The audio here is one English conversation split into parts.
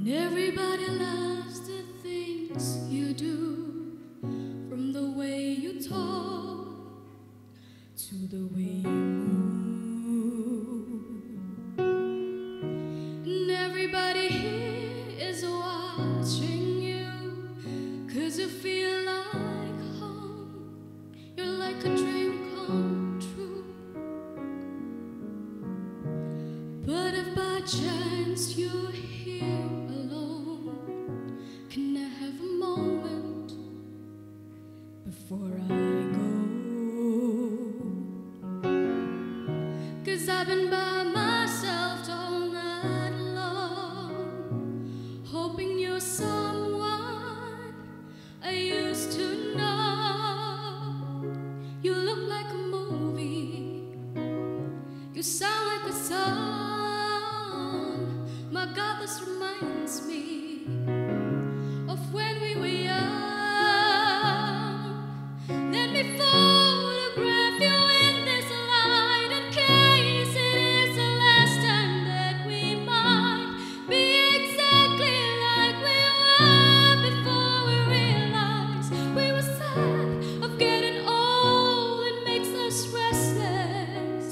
Everybody loves the things you do, from the way you talk to the way you move. And everybody here is watching you, 'cause you feel like home. You're like a dream come true. But if by chance you're here alone, can I have a moment before I go? 'Cause I've been by myself all night long, hoping you're someone I used to know. You look like a movie, you sound like a song. My God, this reminds me of when we were young. Let me photograph you in this light, in case it is the last time that we might be exactly like we were before we realized we were sad of getting old. It makes us restless.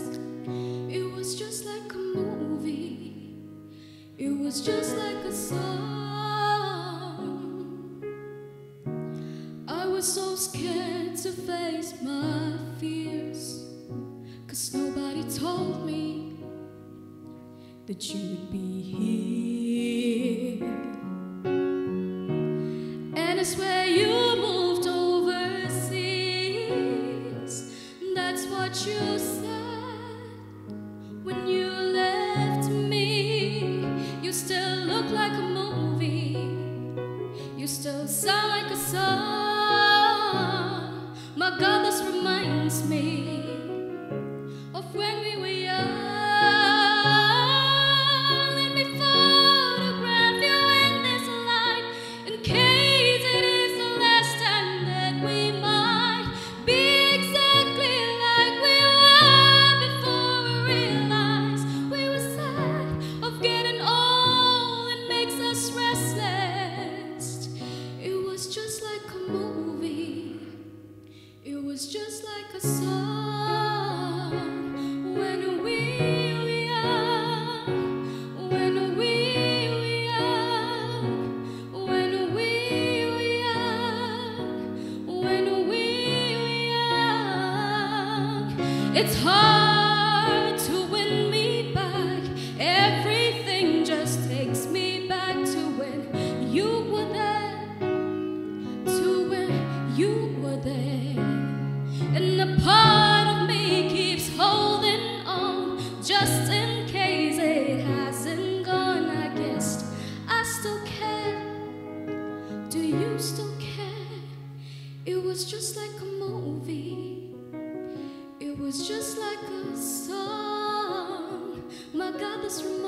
It was just like a movie, it was just like a song. I was so scared to face my fears, 'cause nobody told me that you'd be here. And I swear you moved overseas, that's what you said when you left me. You still look like a movie, you still sound like a song. My God, this reminds me of when we were young. Let me photograph you in this light, in case it is the last time that we might be exactly like we were before we realized we were sad of getting old. It makes us restless. It was just like a movie, it was just like a song. When we were young, when we were young, when we were young, when we were young. It's hard to win me back. Everything just takes me back to when you were there, to when you were there. And a part of me keeps holding on, just in case it hasn't gone. I guess I still care. Do you still care? It was just like a movie, it was just like a song. My God, this reminds